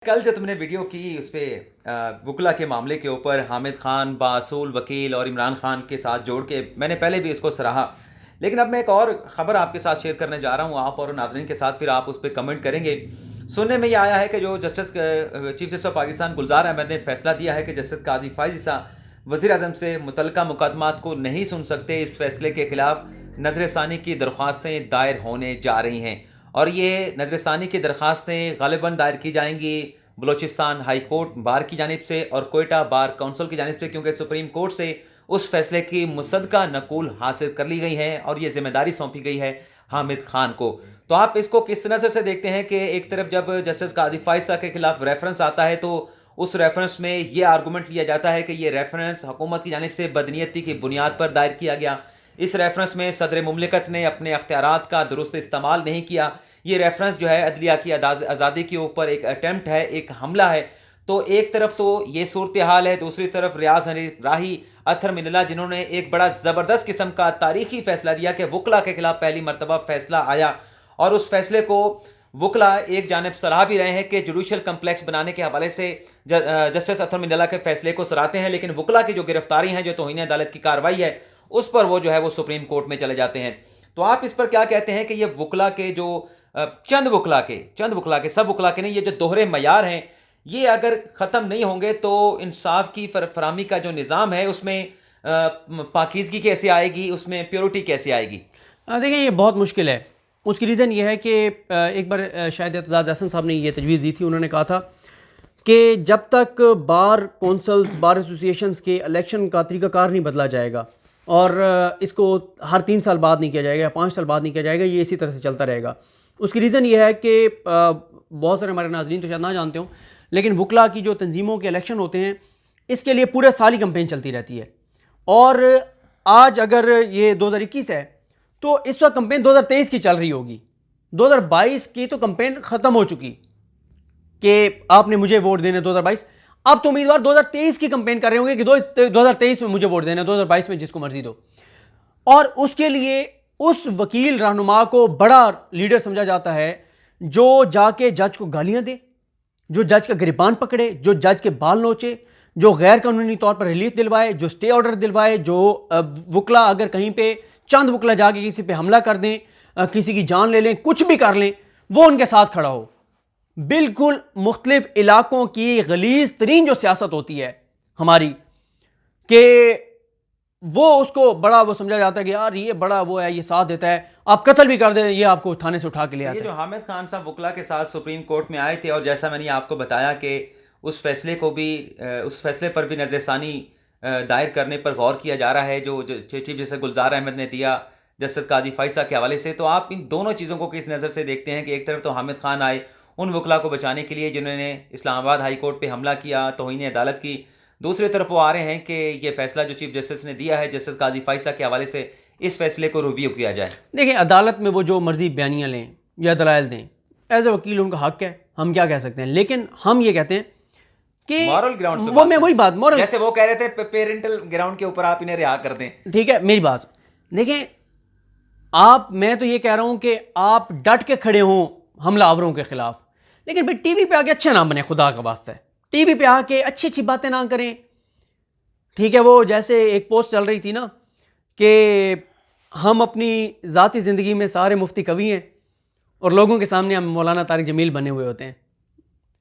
कल जो तुमने वीडियो की उस पर वकला के मामले के ऊपर हामिद खान, बासूल वकील और इमरान खान के साथ जोड़ के मैंने पहले भी इसको सराहा, लेकिन अब मैं एक और ख़बर आपके साथ शेयर करने जा रहा हूँ, आप और नाजरीन के साथ, फिर आप उस पर कमेंट करेंगे। सुनने में यह आया है कि जो चीफ जस्टिस ऑफ पाकिस्तान गुलजार अहमद ने फैसला दिया है कि जस्टिस काजी फायज़ ईसा वज़ीर आज़म से मुतल्लिका मुकदमात को नहीं सुन सकते। इस फैसले के खिलाफ नज़रसानी की दरख्वास्तें दायर होने जा रही हैं और ये नज़रसानी की दरख्वास्तें ग़ालिबन दायर की जाएंगी बलूचिस्तान हाई कोर्ट बार की जानिब से और कोयटा बार काउंसिल की जानिब से, क्योंकि सुप्रीम कोर्ट से उस फैसले की मुसद्दका नकूल हासिल कर ली गई है और ये जिम्मेदारी सौंपी गई है हामिद खान को। तो आप इसको किस नज़र से देखते हैं कि एक तरफ जब जस्टिस काजी फायज़ ईसा के खिलाफ रेफरेंस आता है तो उस रेफरेंस में ये आर्गूमेंट लिया जाता है कि ये रेफरेंस हुकूमत की जानिब से बदनीयती की बुनियाद पर दायर किया गया, इस रेफरेंस में सदर मुमलिकत ने अपने अख्तियारात का दुरुस्त इस्तेमाल नहीं किया, ये रेफरेंस जो है अदलिया की आज़ादी के ऊपर एक अटैम्प्ट है, एक हमला है। तो एक तरफ तो ये सूरत हाल है, दूसरी तरफ रियाज हनीफ राही अथर मिनल्ला जिन्होंने एक बड़ा ज़बरदस्त किस्म का तारीखी फैसला दिया कि वकला के खिलाफ पहली मरतबा फैसला आया और उस फैसले को वकला एक जानब सराह भी रहे हैं कि जुडिशल कम्प्लेक्स बनाने के हवाले से जस्टिस अथर मिनल्ला के फैसले को सराहते हैं, लेकिन वकला की जो गिरफ्तारी है, जो तौहीन अदालत की कार्रवाई है, उस पर वो जो है वो सुप्रीम कोर्ट में चले जाते हैं। तो आप इस पर क्या कहते हैं कि ये वकला के जो चंद वकला के सब वकला के नहीं, ये जो दोहरे मयार हैं, ये अगर ख़त्म नहीं होंगे तो इंसाफ की फराहमी का जो निज़ाम है उसमें पाकीज़गी कैसे आएगी, उसमें प्योरिटी कैसे आएगी? देखिए ये बहुत मुश्किल है। उसकी रीज़न ये है कि एक बार शायद एतजाज़ हसन साहब ने ये तजवीज़ दी थी, उन्होंने कहा था कि जब तक बार कौंसल्स बार एसोसिएशंस के इलेक्शन का तरीक़ाकार नहीं बदला जाएगा और इसको हर 3 साल बाद नहीं किया जाएगा या 5 साल बाद नहीं किया जाएगा, ये इसी तरह से चलता रहेगा। उसकी रीज़न ये है कि बहुत सारे हमारे नाज़रीन तो शायद ना जानते हों, लेकिन वकला की जो तंजीमों के इलेक्शन होते हैं इसके लिए पूरे साल ही कंपेन चलती रहती है और आज अगर ये 2021 है तो इस वक्त कंपेन 2023 की चल रही होगी। 2022 की तो कंपेन ख़त्म हो चुकी कि आपने मुझे वोट देने 2022, अब तो उम्मीदवार 2023 की कंपेन कर रहे होंगे कि 2023 में मुझे वोट देना, 2022 में जिसको मर्जी दो। और उसके लिए उस वकील रहनुमा को बड़ा लीडर समझा जाता है जो जाके जज को गालियां दे, जो जज का गिरबान पकड़े, जो जज के बाल नोचे, जो गैर कानूनी तौर पर रिलीफ दिलवाए, जो स्टे ऑर्डर दिलवाए, जो वकला अगर कहीं पे चंद वकला जाके किसी पे हमला कर दें, किसी की जान ले लें, कुछ भी कर लें, वो उनके साथ खड़ा हो। बिल्कुल मुख्तलिफ इलाकों की गलीज तरीन जो सियासत होती है हमारी, कि वो उसको बड़ा वो समझा जाता है कि यार ये बड़ा वो है, ये साथ देता है, आप कत्ल भी कर दें, ये आपको थाने से उठा के ले आता है। ये जो हामिद खान साहब वकला के साथ सुप्रीम कोर्ट में आए थे और जैसा मैंने आपको बताया कि उस फैसले पर भी नज़रसानी दायर करने पर गौर किया जा रहा है जो चीफ जस्टिस गुलजार अहमद ने दिया जस्टिस काजी फायज़ ईसा के हवाले से। तो आप इन दोनों चीज़ों को किस नज़र से देखते हैं कि एक तरफ तो हामिद खान आए उन वकला को बचाने के लिए जिन्होंने इस्लामाबाद हाई कोर्ट पर हमला किया, तौहीन अदालत की, दूसरी तरफ वो आ रहे हैं कि ये फैसला जो चीफ जस्टिस ने दिया है जस्टिस काजी फायज़ ईसा के हवाले से, इस फैसले को रिव्यू किया जाए। देखिए अदालत में वो जो मर्जी बयानियाँ लें या दलाइल दें, एज ए वकील उनका हक है, हम क्या कह सकते हैं, लेकिन हम ये कहते हैं कि मॉरल ग्राउंड वो मैं वही बात मॉरल, जैसे वो कह रहे थे पेरेंटल ग्राउंड के ऊपर आप इन्हें रिहा कर दें। ठीक है मेरी बात देखें आप, मैं तो ये कह रहा हूं कि आप डट के खड़े हों हमलावरों के खिलाफ, लेकिन भाई टीवी पे आके अच्छा ना बने, खुदा का वास्ता है टीवी पे आके अच्छी अच्छी बातें ना करें। ठीक है, वो जैसे एक पोस्ट चल रही थी ना कि हम अपनी ज़ाती ज़िंदगी में सारे मुफ्ती कवि हैं और लोगों के सामने हम मौलाना तारिक जमील बने हुए होते हैं।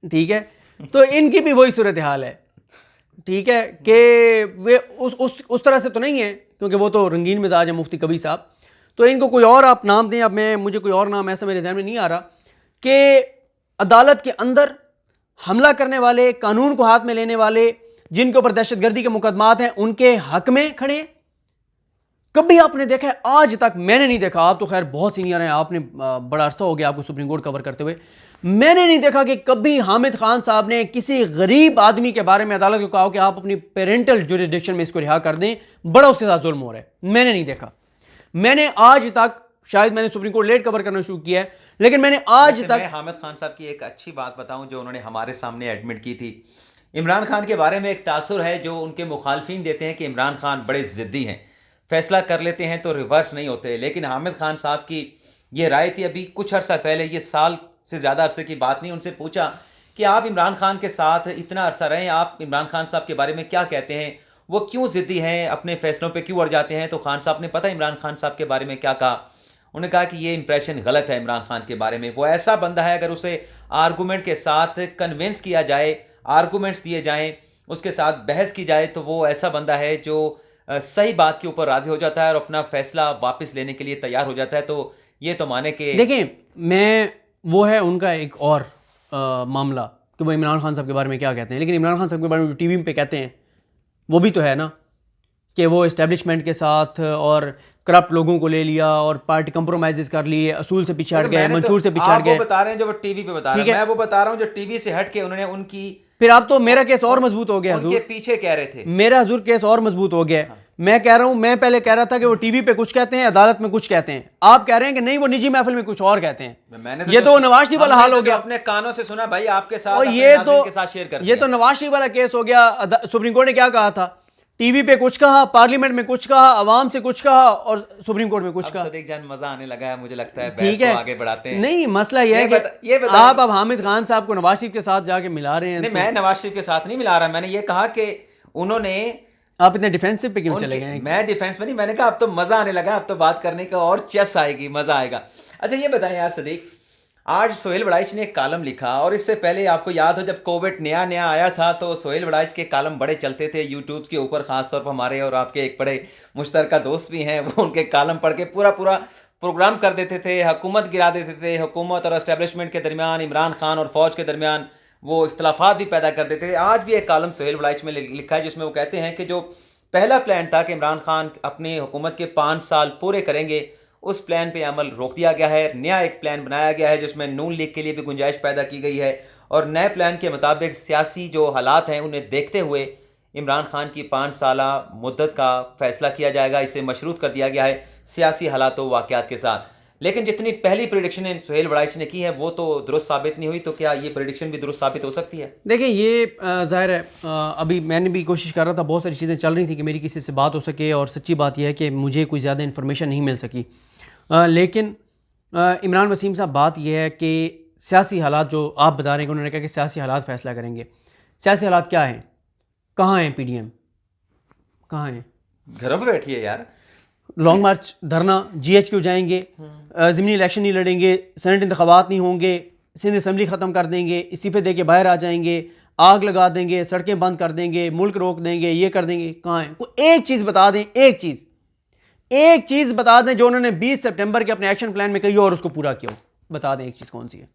ठीक है, तो इनकी भी वही सूरत हाल है। ठीक है कि वे उस तरह से तो नहीं है, क्योंकि वो तो रंगीन मिजाज है मुफ्ती कबीर साहब, तो इनको कोई और आप नाम दें। अब मुझे कोई और नाम ऐसा मेरे ज़हन में नहीं आ रहा कि अदालत के अंदर हमला करने वाले, कानून को हाथ में लेने वाले, जिनके ऊपर दहशतगर्दी के मुकदमात हैं, उनके हक में खड़े। कभी आपने देखा है? आज तक मैंने नहीं देखा, आप तो खैर बहुत सीनियर हैं, आपने बड़ा अरसा हो गया आपको सुप्रीम कोर्ट कवर करते हुए, मैंने नहीं देखा कि कभी हामिद खान साहब ने किसी गरीब आदमी के बारे में अदालत को कहा कि आप अपनी पेरेंटल जुरिडिक्शन में इसको रिहा कर दें, बड़ा उसके साथ जुल्म हो रहा है। मैंने नहीं देखा। मैंने आज तक, शायद मैंने सुप्रीम कोर्ट लेट कवर करना शुरू किया है, लेकिन मैंने आज तक, मैं हामिद खान साहब की एक अच्छी बात बताऊं जो उन्होंने हमारे सामने एडमिट की थी। इमरान खान के बारे में एक तासुर है जो उनके मुखालफिन देते हैं कि इमरान खान बड़े ज़िद्दी हैं, फैसला कर लेते हैं तो रिवर्स नहीं होते। लेकिन हामिद खान साहब की ये राय थी अभी कुछ अर्सा पहले, ये साल से ज़्यादा अरसे की बात नहीं, उनसे पूछा कि आप इमरान खान के साथ इतना अरसा रहे, आप इमरान खान साहब के बारे में क्या कहते हैं, वो क्यों ज़िद्दी हैं, अपने फैसलों पे क्यों अड़ जाते हैं? तो खान साहब ने पता इमरान खान साहब के बारे में क्या कहा? उन्होंने कहा कि ये इंप्रेशन गलत है इमरान खान के बारे में, वो ऐसा बंदा है अगर उसे आर्गूमेंट के साथ कन्विंस किया जाए, आर्गूमेंट्स दिए जाएं, उसके साथ बहस की जाए, तो वो ऐसा बंदा है जो सही बात के ऊपर राज़ी हो जाता है और अपना फैसला वापस लेने के लिए तैयार हो जाता है। तो ये तो माने कि देखें, मैं वो है उनका एक और मामला कि वो इमरान खान साहब के बारे में क्या कहते हैं, लेकिन इमरान खान साहब के बारे में जो टीवी पे कहते हैं वो भी तो है ना कि वो इस्टेब्लिशमेंट के साथ और करप्ट लोगों को ले लिया और पार्टी कंप्रोमाइज़ कर लिए, असूल से पीछे हट गए, मंशूर से पीछे हट गए। आप वो बता रहे हैं जो वो टीवी पे बता रहे हैं, मैं वो बता रहा हूँ जो टीवी से हट के उन्होंने उनकी, फिर आप तो मेरा केस और मजबूत हो गया उनके हुजूर, पीछे कह रहे थे, मेरा हुजूर केस और मजबूत हो गया। मैं कह रहा हूं, मैं पहले कह रहा था कि वो टीवी पे कुछ कहते हैं, अदालत में कुछ कहते हैं, आप कह रहे हैं कि नहीं वो निजी महफिल में कुछ और कहते हैं। मैंने ये तो नवाज शरीफ वाला हाल हो गया, अपने कानों से सुना भाई आपके साथ, और ये तो नवाज शरीफ वाला केस हो गया। सुप्रीम कोर्ट ने क्या कहा था, टीवी पे कुछ कहा, पार्लियामेंट में कुछ कहा, अवाम से कुछ कहा और सुप्रीम कोर्ट में कुछ कहा। सदीक जान मजा आने लगा है, मुझे लगता है ठीक है, आगे बढ़ाते हैं। नहीं मसला ये है कि आप अब हामिद खान साहब को नवाज शरीफ के साथ जाके मिला रहे हैं। नहीं, मैं नवाज शरीफ के साथ नहीं मिला रहा, मैंने ये कहा कि उन्होंने, आप इतने डिफेंसिव पे क्यों चले गए? मैं डिफेंस में नहीं, मैंने कहा अब तो मजा आने लगा, अब तो बात करने का और चस आएगी, मजा आएगा। अच्छा ये बताएं यार सदीक, आज सोहेल वड़ाइच ने एक कालम लिखा, और इससे पहले आपको याद हो जब कोविड नया नया आया था तो सोहेल वड़ाइच के कालम बड़े चलते थे यूट्यूब के ऊपर, खासतौर पर हमारे और आपके एक बड़े मुश्तरका दोस्त भी हैं, वो उनके कालम पढ़ के पूरा प्रोग्राम कर देते थे, हुकूमत गिरा देते थे, हुकूमत और एस्टेब्लिशमेंट के दरमियान, इमरान खान और फौज के दरमियान वो इख्तलाफात भी पैदा कर देते थे। आज भी एक कालम सोहेल वड़ाइच में लिखा है जिसमें वो कहते हैं कि जो पहला प्लान था कि इमरान खान अपनी हुकूमत के 5 साल पूरे करेंगे, उस प्लान पे अमल रोक दिया गया है। नया एक प्लान बनाया गया है जिसमें नून लीग के लिए भी गुंजाइश पैदा की गई है, और नए प्लान के मुताबिक सियासी जो हालात हैं उन्हें देखते हुए इमरान खान की 5 साला मुद्दत का फैसला किया जाएगा। इसे मशरूत कर दिया गया है सियासी हालात व वाक़यात के साथ। लेकिन जितनी पहली प्रेडिक्शन सोहेल वड़ाइच ने की है वो तो दुरुस्त साबित नहीं हुई, तो क्या ये प्रेडिक्शन भी दुरुस्त साबित हो सकती है? देखिए ये ज़ाहिर है, अभी मैंने भी कोशिश कर रहा था, बहुत सारी चीज़ें चल रही थी कि मेरी किसी से बात हो सके, और सच्ची बात यह है कि मुझे कोई ज़्यादा इन्फॉर्मेशन नहीं मिल सकी। लेकिन इमरान वसीम साहब, बात यह है कि सियासी हालात जो आप बता रहे हैं, उन्होंने कहा कि सियासी हालात फ़ैसला करेंगे। सियासी हालात क्या हैं? कहाँ हैं PDM? कहाँ हैं? घरों पे बैठी है यार। लॉन्ग मार्च, धरना, GH क्यों जाएंगे, ज़मीनी इलेक्शन नहीं लड़ेंगे, सेनेट इंतखाबात नहीं होंगे, सिंध असम्बली ख़त्म कर देंगे, इस्तीफ़े दे के बाहर आ जाएंगे, आग लगा देंगे, सड़कें बंद कर देंगे, मुल्क रोक देंगे, ये कर देंगे। कहाँ हैं? कोई एक चीज़ बता दें, एक चीज़ बता दें जो उन्होंने 20 सितंबर के अपने एक्शन प्लान में कही और उसको पूरा किया। बता दें एक चीज़ कौन सी है?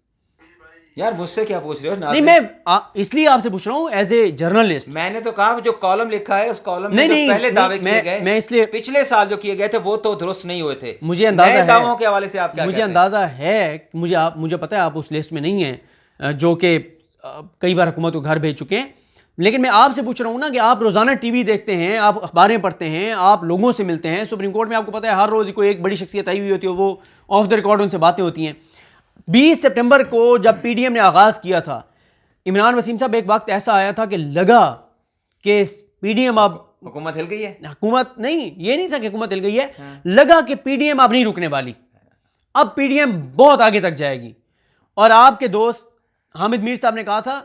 यार मुझसे क्या पूछ रहे हो? नहीं, मैं इसलिए आपसे पूछ रहा हूँ एज ए जर्नलिस्ट। मैंने तो कहा जो कॉलम लिखा है उस कॉलम में जो पहले दावे किए गए, मैं इसलिए पिछले साल जो किए गए थे वो तो दुरुस्त नहीं हुए थे। मुझे अंदाजा है, दावों के हवाले से आप क्या मुझे कहते हैं? अंदाजा है, मुझे पता है आप उस लिस्ट में नहीं हैं जो कि कई बार हुकूमत को घर भेज चुके हैं। लेकिन मैं आपसे पूछ रहा हूँ ना कि आप रोज़ाना टीवी देखते हैं, आप अखबारें पढ़ते हैं, आप लोगों से मिलते हैं। सुप्रीम कोर्ट में आपको पता है हर रोज़ कोई एक बड़ी शख्सियत आई हुई होती है, वो ऑफ द रिकॉर्ड उनसे बातें होती हैं। 20 सितंबर को जब PDM ने आगाज़ किया था, इमरान वसीम साहब, एक वक्त ऐसा आया था कि लगा कि PDM अब हुकूमत हिल गई है। हुकूमत नहीं, ये नहीं था कि हुकूमत हिल गई है, लगा कि PDM अब नहीं रुकने वाली, अब PDM बहुत आगे तक जाएगी। और आपके दोस्त हामिद मीर साहब ने कहा था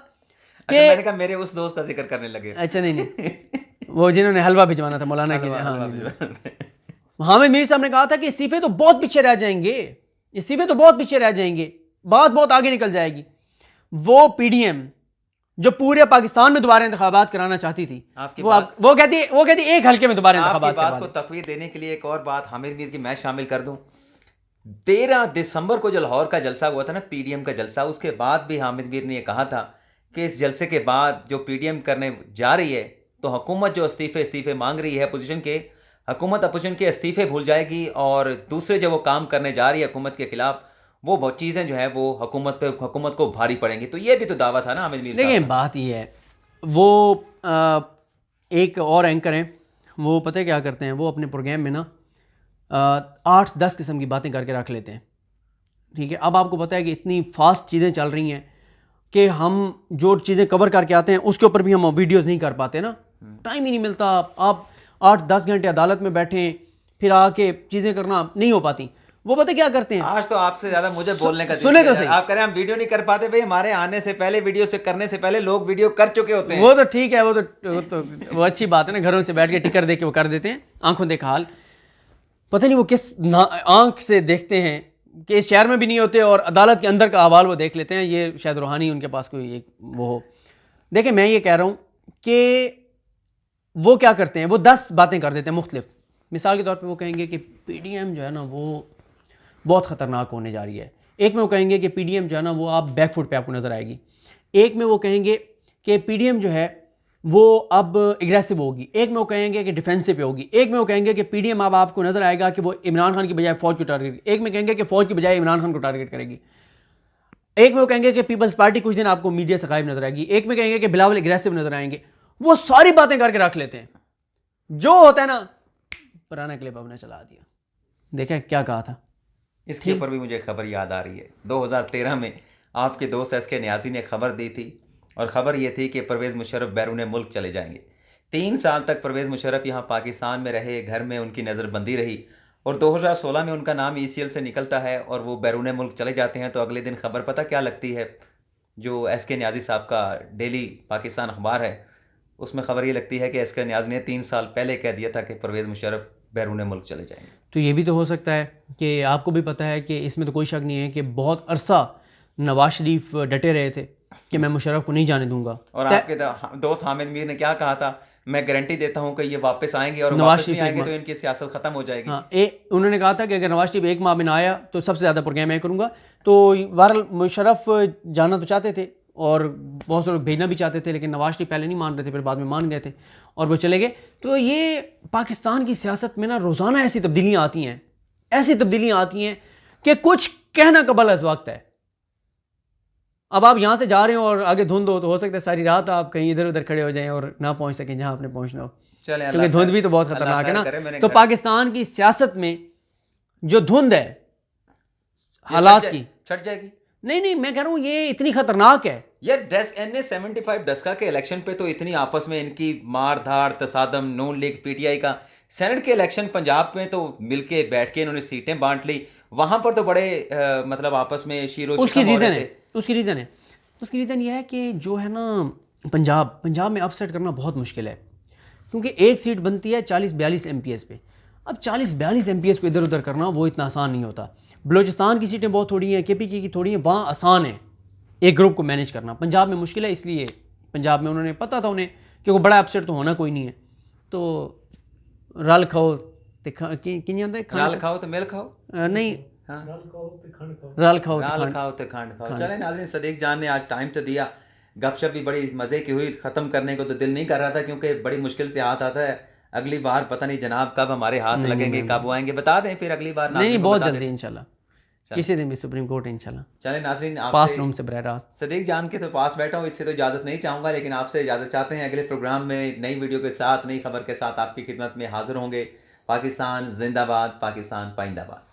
कि मैंने कहा मेरे उस दोस्त का जिक्र करने लगे। अच्छा नहीं वो जिन्होंने हलवा भिजवाना था मौलाना के लिए। हाँ, हामिद मीर साहब ने कहा था कि इस्तीफे तो बहुत पीछे रह जाएंगे, इस्तीफे तो बहुत पीछे रह जाएंगे, बात बहुत आगे निकल जाएगी। वो PDM जो पूरे पाकिस्तान में दोबारा इंतखाबात कराना चाहती थी, वो कहती एक हल्के में दोबारा इंतखाबात करवा बात को तकवीत देने के लिए एक और बात हामिद मीर की मैं शामिल कर दूं। 13 दिसंबर को जो लाहौर का जलसा हुआ था ना, PDM का जलसा, उसके बाद भी हामिद मीर ने यह कहा था कि इस जलसे के बाद जो PDM करने जा रही है तो हुकूमत जो इस्तीफे मांग रही है अपोजिशन के, हुकूमत अपोजिशन के इस्तीफे भूल जाएगी और दूसरे जो वो काम करने जा रही है हुकूमत के खिलाफ, वो बहुत चीज़ें जो है वो हुकूमत को भारी पड़ेंगी। तो ये भी तो दावा था ना हामिद मीर साहब। देखिए बात ये है, वो एक और एंकर हैं, वो पता है क्या करते हैं, वो अपने प्रोग्राम में ना 8-10 किस्म की बातें करके रख लेते हैं। ठीक है, अब आपको पता है कि इतनी फास्ट चीज़ें चल रही हैं कि हम जो चीज़ें कवर करके आते हैं उसके ऊपर भी हम वीडियोस नहीं कर पाते ना, टाइम ही नहीं मिलता। आप 8-10 घंटे अदालत में बैठें, फिर आके चीज़ें करना नहीं हो पाती। वो पता क्या करते हैं, आज तो आपसे ज्यादा मुझे बोलने का सुने तो सही। आप कह रहे हैं हम वीडियो नहीं कर पाते, भाई हमारे आने से पहले, वीडियो से करने से पहले लोग वीडियो कर चुके होते हैं। वो तो ठीक है, वो अच्छी बात है ना, घरों से बैठ के टिकर दे के वो कर देते हैं, आंखों देखा हाल। पता नहीं वो किस आंख से देखते हैं कि इस शहर में भी नहीं होते और अदालत के अंदर का अहवाल वो देख लेते हैं। ये शायद रूहानी उनके पास कोई एक वो हो। देखें, मैं ये कह रहा हूँ कि वो क्या करते हैं, वो 10 बातें कर देते हैं मुख्तलिफ। मिसाल के तौर पे वो कहेंगे कि पीडीएम जो है ना वो बहुत ख़तरनाक होने जा रही है। एक में वो कहेंगे कि पीडीएम जो है ना वो आप बैकफुट पे आपको नज़र आएगी। एक में वो कहेंगे कि पीडीएम जो है वो अब एग्रेसिव होगी। एक में वो कहेंगे कि डिफेंसिव पे होगी। एक में वो कहेंगे कि पीडीएम अब आपको नज़र आएगा कि वो इमरान खान की बजाय फ़ौज को टारगेट, एक में कहेंगे कि फ़ौज की बजाय इमरान खान को टारगेट करेगी। एक में वो कहेंगे कि पीपल्स पार्टी कुछ दिन आपको मीडिया से गायब नजर आएगी। एक में कहेंगे कि बिलावल एग्रेसिव नजर आएंगे। वो सारी बातें करके रख लेते हैं। जो होता है ना, पुराना क्लिप हमने चला दिया, देखें क्या कहा था। इसके ऊपर भी मुझे खबर याद आ रही है। 2013 में आपके दोस्त एसके न्याजी ने खबर दी थी, और ख़बर ये थी कि परवेज़ मुशर्रफ बैरून मुल्क चले जाएंगे। 3 साल तक परवेज़ मुशर्रफ यहाँ पाकिस्तान में रहे, घर में उनकी नज़रबंदी रही, और 2016 में उनका नाम ECL से निकलता है और वो बैरून मुल्क चले जाते हैं। तो अगले दिन खबर पता क्या लगती है, जो एसके न्याजी साहब का डेली पाकिस्तान अखबार है, उसमें खबर ये लगती है कि एसके न्याजी ने 3 साल पहले कह दिया था कि परवेज़ मुशर्रफ बैरून मुल्क चले जाएंगे। तो ये भी तो हो सकता है कि आपको भी पता है कि इसमें तो कोई शक नहीं है कि बहुत अरसा नवाज शरीफ डटे रहे थे कि मैं मुशर्रफ को नहीं जाने दूंगा। और आपके दोस्त हामिद मीर ने क्या कहा था, मैं गारंटी देता हूँ कि ये वापस आएंगे, और नवाज वापस नहीं शरीफ आएंगे तो इनकी सियासत खत्म हो जाएगी। हाँ, उन्होंने कहा था कि अगर नवाज शरीफ 1 माह में ना आया तो सबसे ज़्यादा प्रोग्राम मैं करूँगा। तो बहरहाल मुशर्रफ जाना तो चाहते थे और बहुत से लोग भेजना भी चाहते थे, लेकिन नवाज शरीफ पहले नहीं मान रहे थे, फिर बाद में मान गए थे और वो चले गए। तो ये पाकिस्तान की सियासत में ना रोज़ाना ऐसी तब्दीलियाँ आती हैं, ऐसी तब्दीलियाँ आती हैं कि कुछ कहना कबल अज़ वक्त है। अब आप यहाँ से जा रहे हो और आगे धुंध हो, तो हो सकता है सारी रात आप कहीं इधर उधर खड़े हो जाएं और ना पहुँच सकें जहाँ आपने पहुँचना हो, क्योंकि धुंध भी तो बहुत खतरनाक है ना। तो पाकिस्तान की सियासत में जो धुंध है हालात की, छट जाएगी। नहीं, मैं कह रहा हूँ ये इतनी खतरनाक है यार। NA-75 डस्का के इलेक्शन पे तो इतनी आपस में इनकी मार धाड़, तसादम, नून लीग, PTI का। सेनेट के इलेक्शन पंजाब में तो मिलके बैठ के इन्होंने सीटें बांट ली, वहां पर तो बड़े मतलब आपस में शीरो उसकी रीज़न ये है कि जो है ना पंजाब में अपसेट करना बहुत मुश्किल है, क्योंकि एक सीट बनती है 40-42 MPs पे। अब 40-42 MPs को इधर उधर करना वो इतना आसान नहीं होता। बलूचिस्तान की सीटें बहुत थोड़ी हैं, KPK की थोड़ी हैं, वहाँ आसान है एक ग्रुप को मैनेज करना। पंजाब में मुश्किल है, इसलिए पंजाब में उन्होंने पता था उन्हें कि वो बड़ा अपसेट तो होना कोई नहीं है, तो रल खाओ रल खाओ तो मिल खाओ, नहीं हाँ, रल खाओ तो खंड खाओ। चले नाज़रीन, सदीक जान ने आज टाइम तो दिया, गपशप भी बड़ी मज़े की हुई। ख़त्म करने को तो दिल नहीं कर रहा था, क्योंकि बड़ी मुश्किल से हाथ आता है। अगली बार पता नहीं जनाब कब हमारे हाथ लगेंगे, कब आएंगे, बता दें फिर अगली बार। नहीं, बहुत जल्दी इंशाल्लाह, किसी दिन भी सुप्रीम कोर्ट इंशाल्लाह। चले नाज़रीन, पास रूम से बरह रास्त सदीक जान के तो पास बैठा हूँ, इससे तो इजाज़त नहीं चाहूँगा, लेकिन आपसे इजाज़त चाहते हैं। अगले प्रोग्राम में नई वीडियो के साथ, नई खबर के साथ आपकी खिदमत में हाजिर होंगे। पाकिस्तान जिंदाबाद, पाकिस्तान पाइंदाबाद।